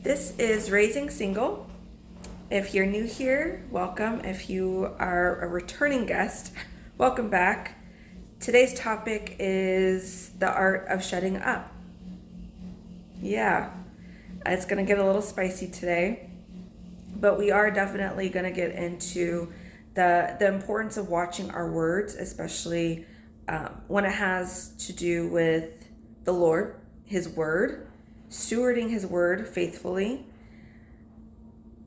This is Raising Single. If you're new here, welcome. If you are a returning guest, welcome back. Today's topic is the art of shutting up. Yeah, it's going to get a little spicy today, but we are definitely going to get into the importance of watching our words, especially when it has to do with the Lord, His Word, stewarding His Word faithfully,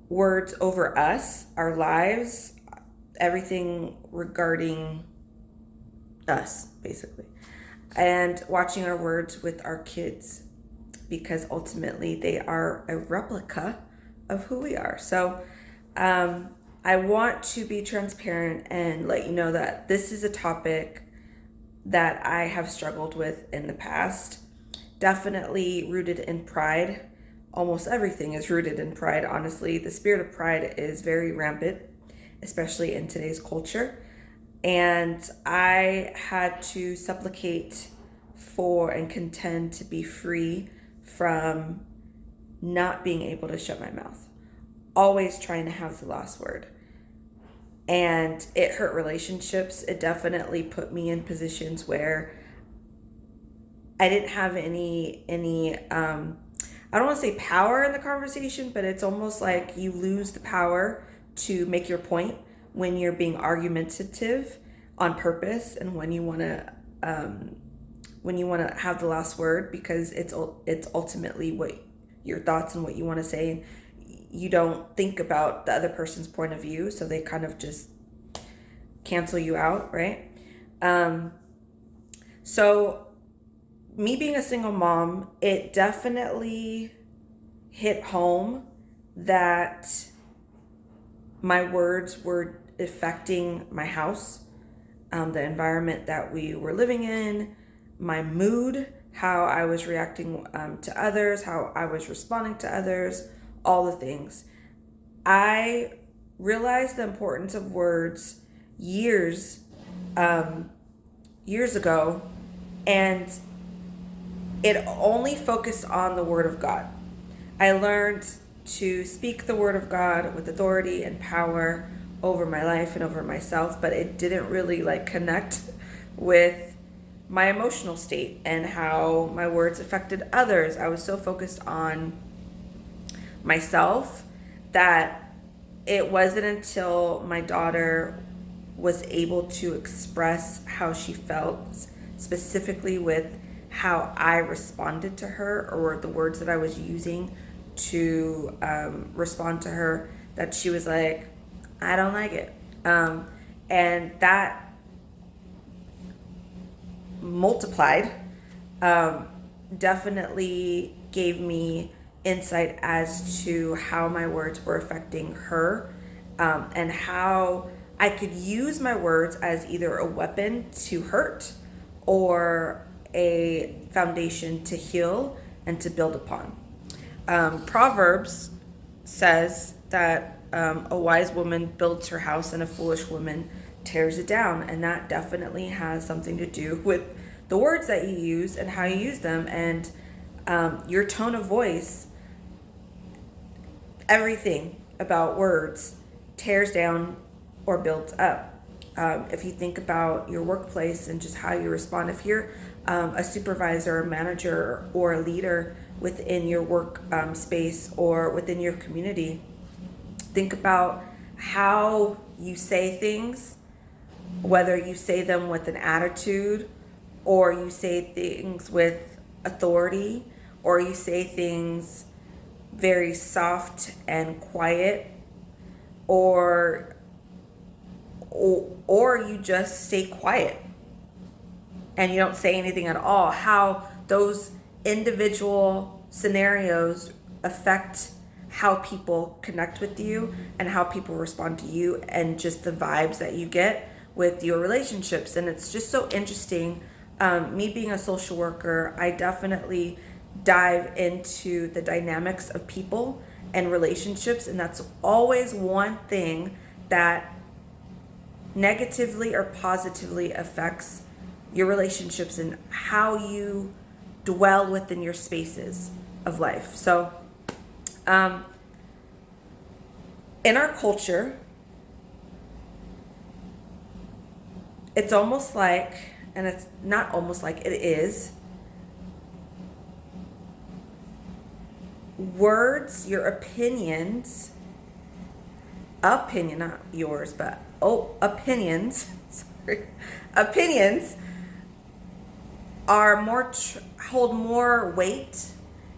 words over us, our lives, everything regarding us, basically, and watching our words with our kids, because ultimately they are a replica of who we are. So I want to be transparent and let you know that this is a topic that I have struggled with in the past. Definitely rooted in pride. Almost everything is rooted in pride, honestly. The spirit of pride is very rampant, especially in today's culture. And I had to supplicate for and contend to be free from not being able to shut my mouth. Always trying to have the last word. And it hurt relationships. It definitely put me in positions where I didn't have any I don't want to say power in the conversation, but it's almost like you lose the power to make your point when you're being argumentative on purpose, and when you want to have the last word, because it's ultimately what your thoughts and what you want to say, and you don't think about the other person's point of view, so they kind of just cancel you out, right? So me being a single mom, it definitely hit home that my words were affecting my house, the environment that we were living in, my mood, how I was reacting to others, how I was responding to others, all the things. I realized the importance of words years ago, and it only focused on the Word of God. I learned to speak the Word of God with authority and power over my life and over myself, but it didn't really connect with my emotional state and how my words affected others. I was so focused on myself that it wasn't until my daughter was able to express how she felt, specifically with how I responded to her, or the words that I was using to respond to her, that she was like, I don't like it. And that multiplied, definitely gave me insight as to how my words were affecting her, and how I could use my words as either a weapon to hurt or a foundation to heal and to build upon. Proverbs says that a wise woman builds her house and a foolish woman tears it down, and that definitely has something to do with the words that you use and how you use them, and your tone of voice. Everything about words tears down or builds up. If you think about your workplace and just how you respond, if you're a supervisor, a manager, or a leader within your work space or within your community, think about how you say things, whether you say them with an attitude, or you say things with authority, or you say things very soft and quiet, or you just stay quiet and you don't say anything at all. How those individual scenarios affect how people connect with you and how people respond to you, and just the vibes that you get with your relationships. And it's just so interesting. Me being a social worker, I definitely dive into the dynamics of people and relationships, and that's always one thing that negatively or positively affects your relationships and how you dwell within your spaces of life. So In our culture, it's almost like, and it's not almost like, it is, words, your opinions, not yours, but opinions, sorry, opinions are hold more weight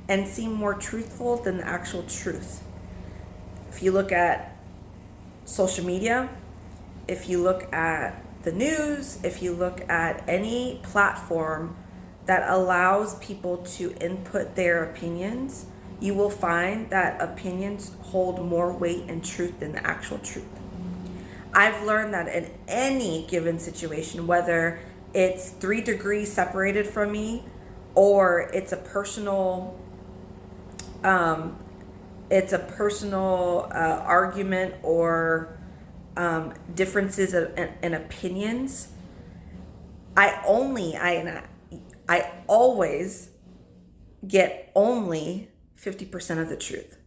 and seem more truthful than the actual truth. If you look at social media, if you look at the news, if you look at any platform that allows people to input their opinions, you will find that opinions hold more weight and truth than the actual truth. I've learned that in any given situation, whether it's 3 degrees separated from me, or it's a personal argument, or differences in opinions, I always get only 50% of the truth.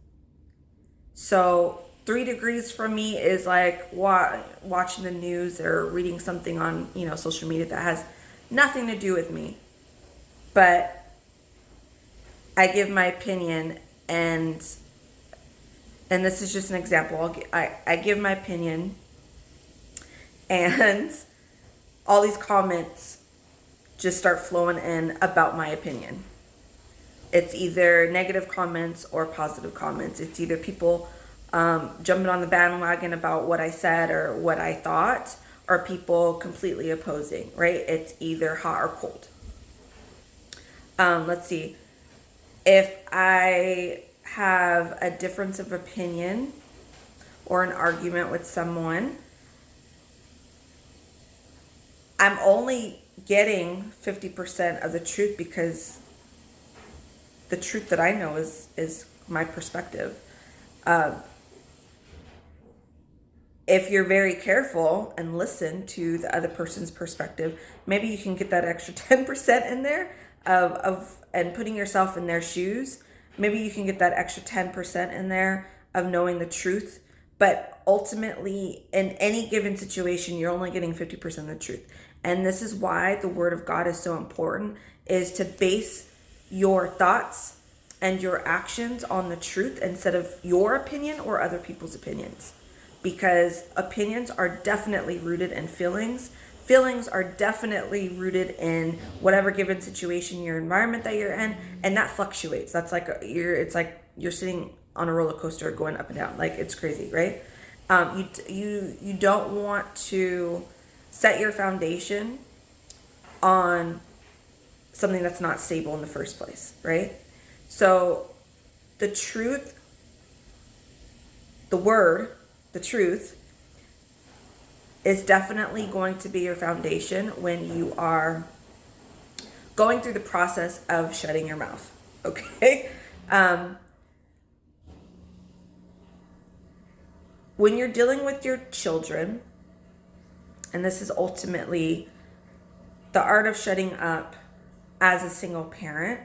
So 3 degrees from me is like watching the news or reading something on social media that has nothing to do with me, but I give my opinion, and this is just an example. I give my opinion, and all these comments just start flowing in about my opinion. It's either negative comments or positive comments. It's either people jumping on the bandwagon about what I said or what I thought, or people completely opposing, right? It's either hot or cold. Let's see. If I have a difference of opinion or an argument with someone, I'm only getting 50% of the truth, because the truth that I know is my perspective. If you're very careful and listen to the other person's perspective, maybe you can get that extra 10% in there and putting yourself in their shoes. Maybe you can get that extra 10% in there of knowing the truth. But ultimately, in any given situation, you're only getting 50% of the truth. And this is why the Word of God is so important, is to base your thoughts and your actions on the truth instead of your opinion or other people's opinions. Because opinions are definitely rooted in feelings. Feelings are definitely rooted in whatever given situation, your environment that you're in, and that fluctuates. That's like it's like you're sitting on a roller coaster going up and down. Like, it's crazy, right? You don't want to set your foundation on something that's not stable in the first place, right? So the truth, the word, the truth is definitely going to be your foundation when you are going through the process of shutting your mouth, okay? When you're dealing with your children, and this is ultimately the art of shutting up as a single parent,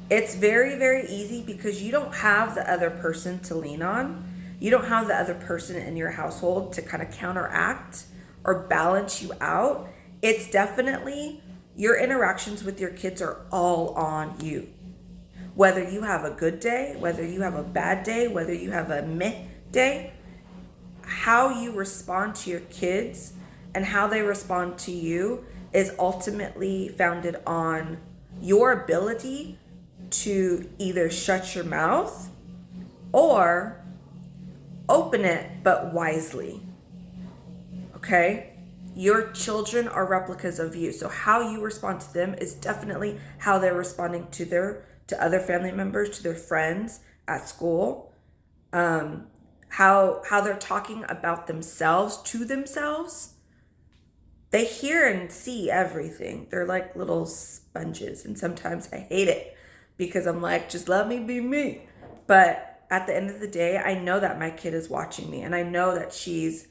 it's very, very easy because you don't have the other person to lean on. You don't have the other person in your household to kind of counteract or balance you out. It's definitely your interactions with your kids are all on you. Whether you have a good day, whether you have a bad day, whether you have a meh day, how you respond to your kids and how they respond to you is ultimately founded on your ability to either shut your mouth or open it, but wisely. Okay? Your children are replicas of you. So how you respond to them is definitely how they're responding to other family members, to their friends at school. How they're talking about themselves to themselves. They hear and see everything. They're like little sponges. And sometimes I hate it because I'm like, just let me be me. But at the end of the day, I know that my kid is watching me, and I know that she's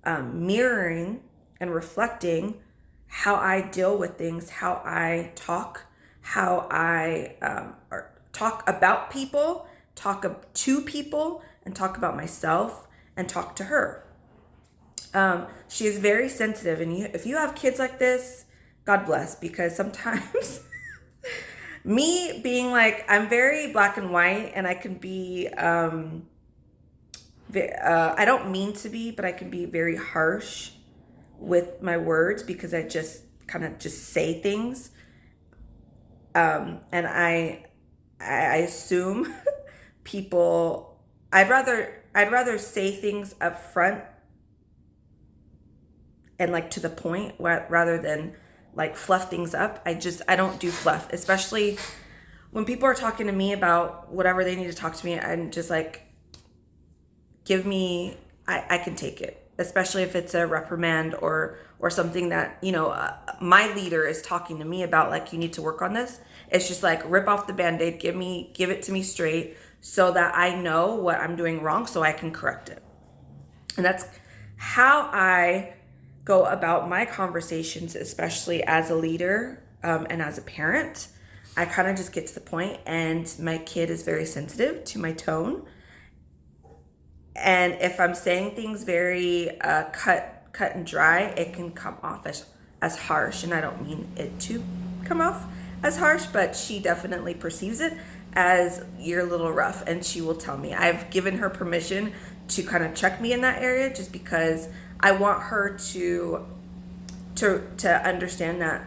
mirroring and reflecting how I deal with things, how I talk, how I talk about people, talk to people and talk about myself and talk to her. She is very sensitive, and if you have kids like this, God bless, because sometimes me being like, I'm very black and white, and I can be, I don't mean to be, but I can be very harsh with my words because I just kind of just say things. And I assume people, I'd rather say things up front and like to the point rather than like fluff things up. I don't do fluff, especially when people are talking to me about whatever they need to talk to me. I'm just like, I can take it, especially if it's a reprimand or something that, my leader is talking to me about, like, you need to work on this. It's just like, rip off the Band-Aid, give it to me straight so that I know what I'm doing wrong so I can correct it. And that's how I go about my conversations, especially as a leader and as a parent. I kind of just get to the point, and my kid is very sensitive to my tone. And if I'm saying things very cut and dry, it can come off as harsh. And I don't mean it to come off as harsh, but she definitely perceives it as, you're a little rough, and she will tell me. I've given her permission to kind of check me in that area, just because I want her to understand that,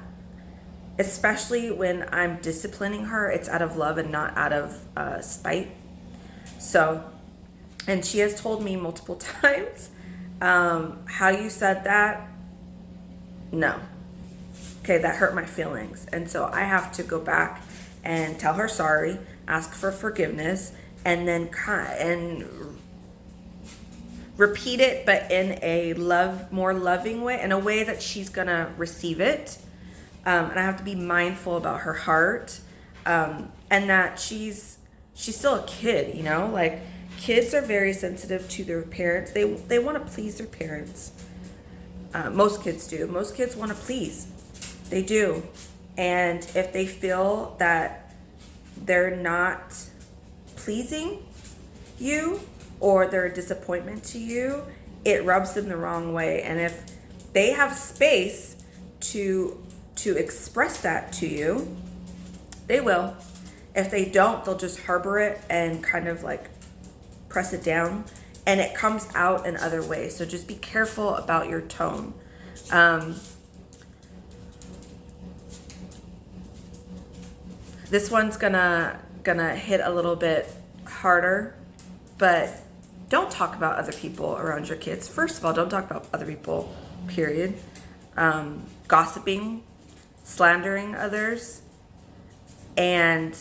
especially when I'm disciplining her, it's out of love and not out of spite. So, and she has told me multiple times, how you said that, no. Okay, that hurt my feelings. And so I have to go back and tell her sorry, ask for forgiveness, and then repeat it, but in a more loving way, in a way that she's gonna receive it. And I have to be mindful about her heart, and that she's still a kid, like, kids are very sensitive to their parents. They want to please their parents. Most kids do. Most kids want to please. They do. And if they feel that they're not pleasing you, or they're a disappointment to you, it rubs them the wrong way. And if they have space to express that to you, they will. If they don't, they'll just harbor it and kind of like press it down, and it comes out in other ways. So just be careful about your tone. This one's gonna hit a little bit harder, but don't talk about other people around your kids. First of all, don't talk about other people, period. Gossiping, slandering others, and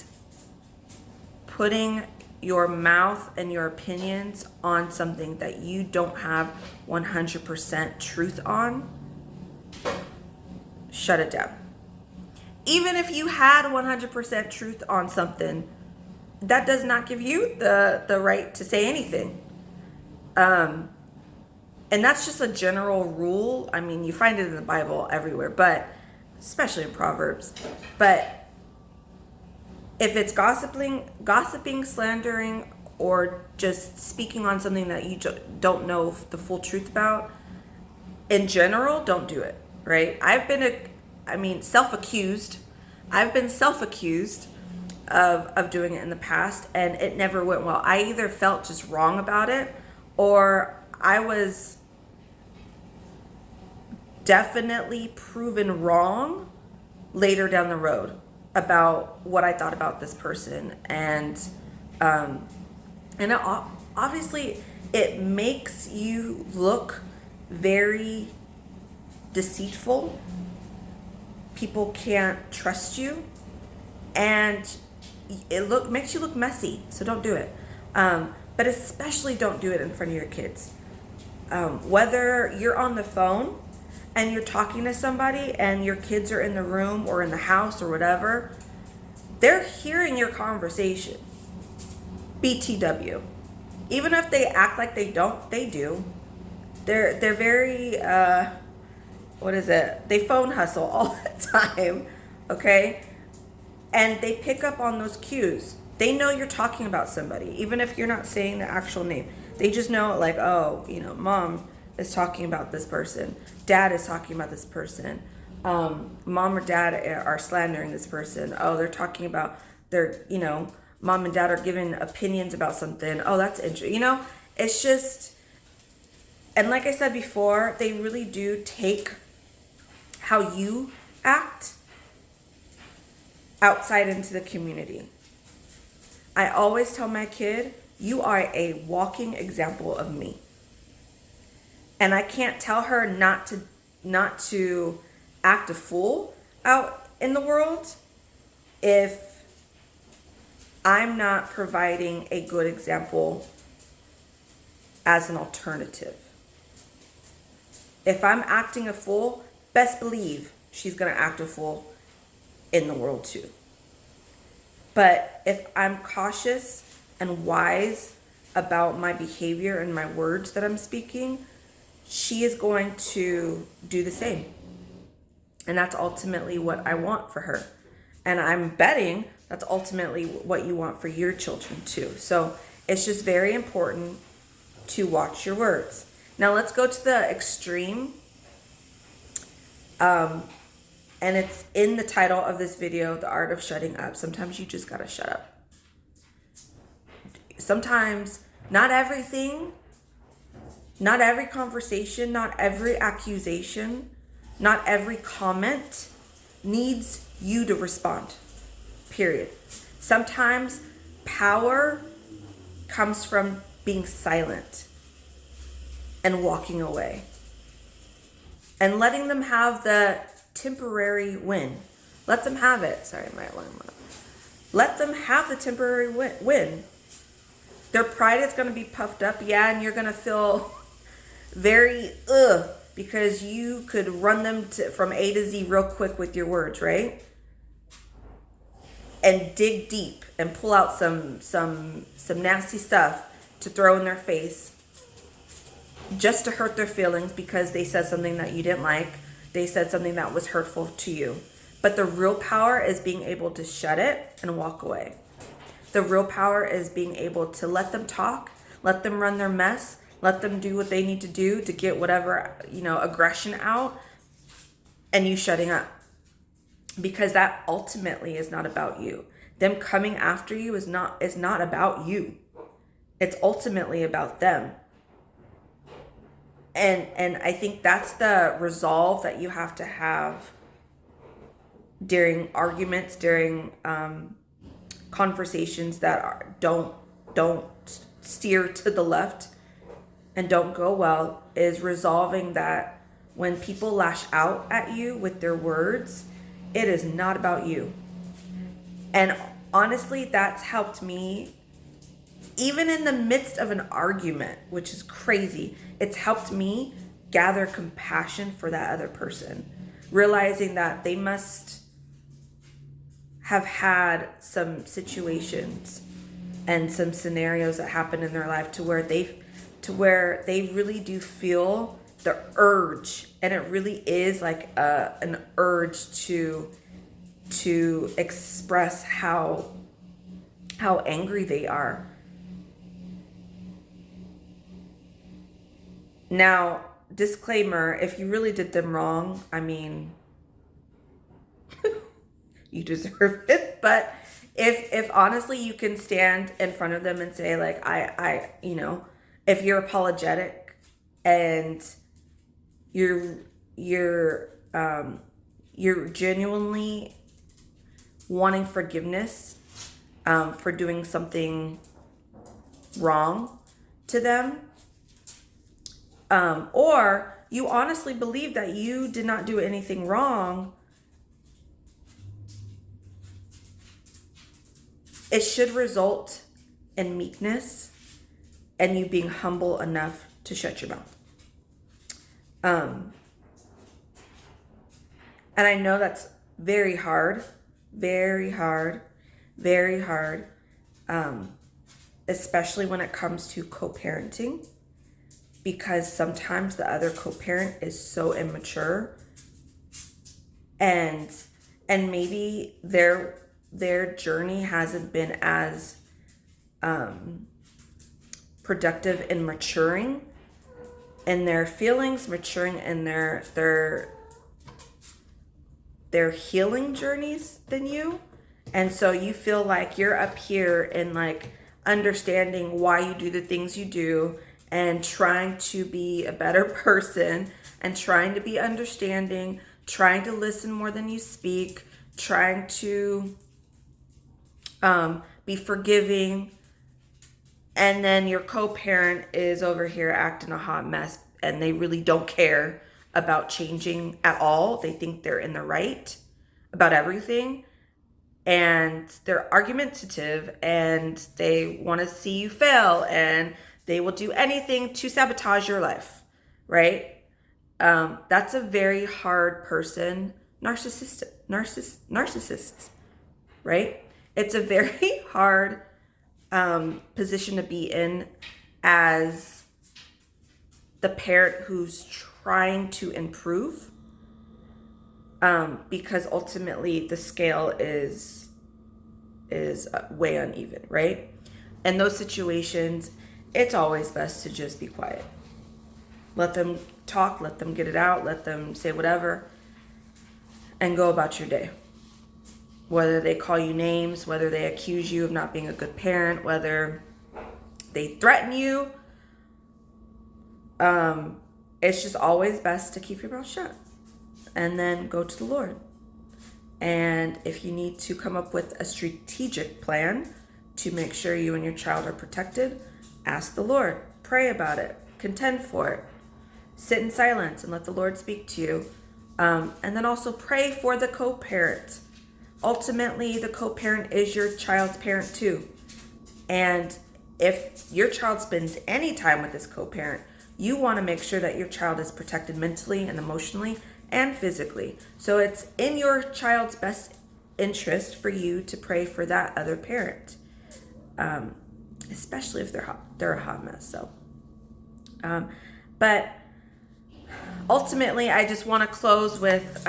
putting your mouth and your opinions on something that you don't have 100% truth on, shut it down. Even if you had 100% truth on something, that does not give you the right to say anything. And that's just a general rule. I mean, you find it in the Bible everywhere, but especially in Proverbs. But if it's gossiping, slandering, or just speaking on something that you don't know the full truth about, in general, don't do it, right? I've been self-accused. I've been self-accused of doing it in the past, and it never went well. I either felt just wrong about it, or I was definitely proven wrong later down the road about what I thought about this person. And obviously it makes you look very deceitful. People can't trust you, and it makes you look messy. So don't do it. But especially don't do it in front of your kids. Whether you're on the phone and you're talking to somebody and your kids are in the room or in the house or whatever, they're hearing your conversation. BTW. Even if they act like they don't, they do. They're very, they phone hustle all the time, okay? And they pick up on those cues. They know you're talking about somebody, even if you're not saying the actual name. They just know, like, oh, mom is talking about this person. Dad is talking about this person. Mom or dad are slandering this person. Oh, they're talking about mom and dad are giving opinions about something. Oh, that's interesting. It's just, and like I said before, they really do take how you act outside into the community. I always tell my kid, you are a walking example of me. And I can't tell her not to act a fool out in the world if I'm not providing a good example as an alternative. If I'm acting a fool, best believe she's going to act a fool in the world too. But if I'm cautious and wise about my behavior and my words that I'm speaking, she is going to do the same. And that's ultimately what I want for her. And I'm betting that's ultimately what you want for your children too. So it's just very important to watch your words. Now let's go to the extreme. And it's in the title of this video, The Art of Shutting Up. Sometimes you just gotta shut up. Sometimes not everything, not every conversation, not every accusation, not every comment needs you to respond, period. Sometimes power comes from being silent and walking away and letting them have the temporary win. Let them have it. Sorry, my alarm went off. Let them have the temporary win. Their pride is going to be puffed up, and you're going to feel very because you could run them from A to Z real quick with your words, right? And dig deep and pull out some nasty stuff to throw in their face just to hurt their feelings because they said something that you didn't like. They said something that was hurtful to you. But the real power is being able to shut it and walk away. The real power is being able to let them talk, let them run their mess, let them do what they need to do to get whatever, aggression out, and you shutting up. Because that ultimately is not about you. Them coming after you is not about you. It's ultimately about them. And I think that's the resolve that you have to have during arguments, during conversations that don't steer to the left and don't go well, is resolving that when people lash out at you with their words, it is not about you. And honestly, that's helped me even in the midst of an argument, which is crazy. It's helped me gather compassion for that other person, realizing that they must have had some situations and some scenarios that happen in their life to where they really do feel the urge, and it really is like an urge to express how angry they are. Now, disclaimer, if you really did them wrong, I mean, you deserve it. But if honestly you can stand in front of them and say, like, I if you're apologetic and you're genuinely wanting forgiveness for doing something wrong to them, or you honestly believe that you did not do anything wrong, it should result in meekness and you being humble enough to shut your mouth. And I know that's very hard, especially when it comes to co-parenting, because sometimes the other co-parent is so immature and maybe they're their journey hasn't been as productive in maturing in their feelings, maturing in their healing journeys than you. And so you feel like you're up here in like understanding why you do the things you do and trying to be a better person and trying to be understanding, trying to listen more than you speak, trying to be forgiving. And then your co-parent is over here acting a hot mess and they really don't care about changing at all. They think they're in the right about everything. And they're argumentative and they want to see you fail and they will do anything to sabotage your life, right? That's a very hard person, narcissist, right? It's a very hard position to be in as the parent who's trying to improve, because ultimately the scale is way uneven, right? In those situations, it's always best to just be quiet. Let them talk, let them get it out, let them say whatever, and go about your day. Whether they call you names, whether they accuse you of not being a good parent, whether they threaten you, it's just always best to keep your mouth shut and then go to the Lord. And if you need to come up with a strategic plan to make sure you and your child are protected, ask the Lord, pray about it, contend for it, sit in silence and let the Lord speak to you. And then also pray for the co-parent. Ultimately, the co-parent is your child's parent too. And if your child spends any time with this co-parent, you want to make sure that your child is protected mentally and emotionally and physically. So it's in your child's best interest for you to pray for that other parent, especially if they're a hot mess. So, but ultimately, I just want to close with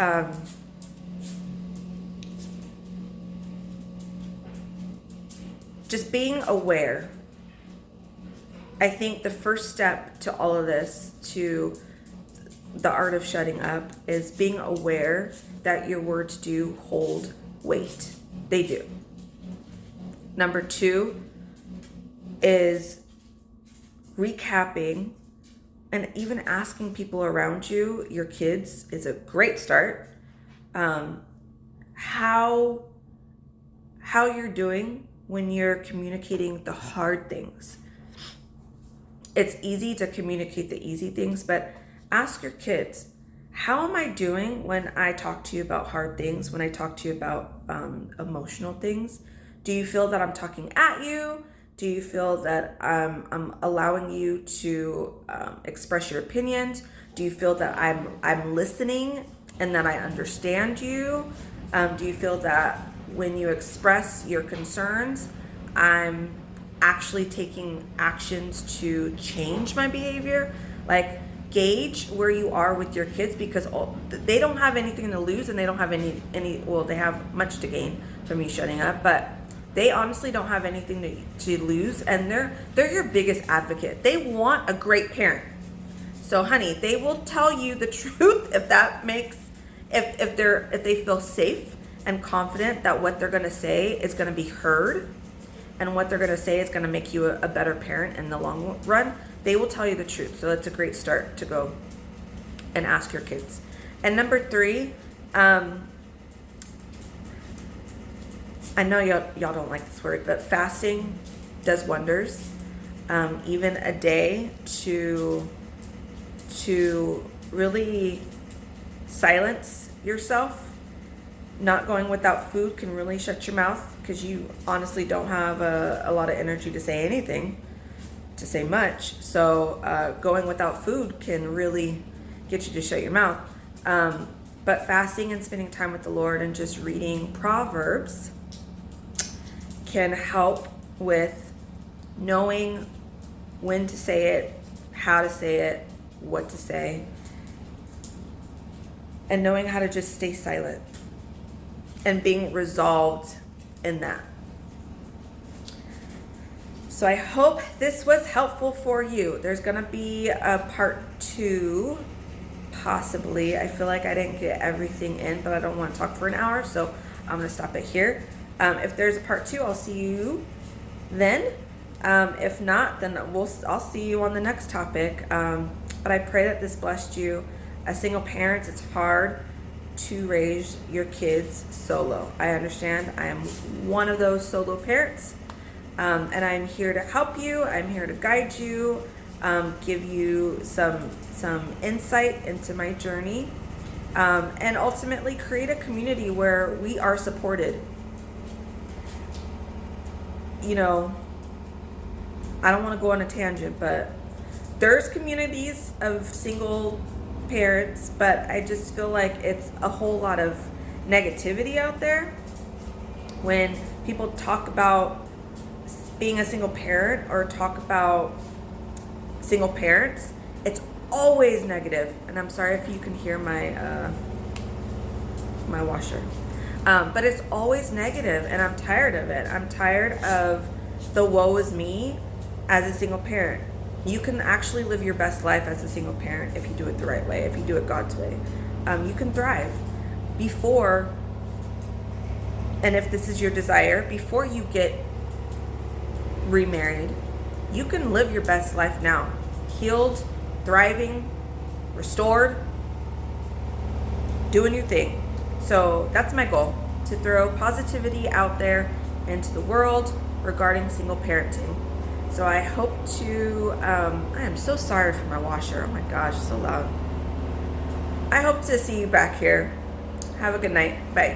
just being aware. I think the first step to all of this, to the art of shutting up, is being aware that your words do hold weight. They do. Number 2 is recapping and even asking people around you, your kids, is a great start. How you're doing when you're communicating the hard things. It's easy to communicate the easy things, but ask your kids, how am I doing when I talk to you about hard things, when I talk to you about emotional things? Do you feel that I'm talking at you? Do you feel that I'm allowing you to express your opinions? Do you feel that I'm listening and that I understand you? Do you feel that when you express your concerns, I'm actually taking actions to change my behavior? Like, gauge where you are with your kids, because they don't have anything to lose and they don't have any well, they have much to gain from you shutting up, but they honestly don't have anything to lose, and they're your biggest advocate. They want a great parent. So honey, they will tell you the truth if that makes if they feel safe and confident that what they're going to say is going to be heard and what they're going to say is going to make you a better parent in the long run. They will tell you the truth. So that's a great start to go and ask your kids. And number 3, I know y'all don't like this word, but fasting does wonders. Even a day to really silence yourself. Not going without food can really shut your mouth, because you honestly don't have a lot of energy to say anything, to say much. So going without food can really get you to shut your mouth. But fasting and spending time with the Lord and just reading Proverbs can help with knowing when to say it, how to say it, what to say, and knowing how to just stay silent and being resolved in that. So I hope this was helpful for you. There's going to be a part 2, possibly. I feel like I didn't get everything in, but I don't want to talk for an hour, so I'm going to stop it here. If there's a part 2, I'll see you then. If not, then I'll see you on the next topic. But I pray that this blessed you. As single parents, it's hard to raise your kids solo. I understand. I am one of those solo parents. And I'm here to help you. I'm here to guide you, give you some insight into my journey, and ultimately create a community where we are supported. You know, I don't want to go on a tangent, but there's communities of single parents, but I just feel like it's a whole lot of negativity out there when people talk about being a single parent or talk about single parents. It's always negative, and I'm sorry if you can hear my my washer, but it's always negative, and I'm tired of it. I'm tired of the woe is me as a single parent. You can actually live your best life as a single parent if you do it the right way, if you do it God's way. You can thrive before, and if this is your desire, before you get remarried, you can live your best life now, healed, thriving, restored, doing your thing. So that's my goal, to throw positivity out there into the world regarding single parenting. So I hope to, I am so sorry for my washer. Oh my gosh, so loud. I hope to see you back here. Have a good night. Bye.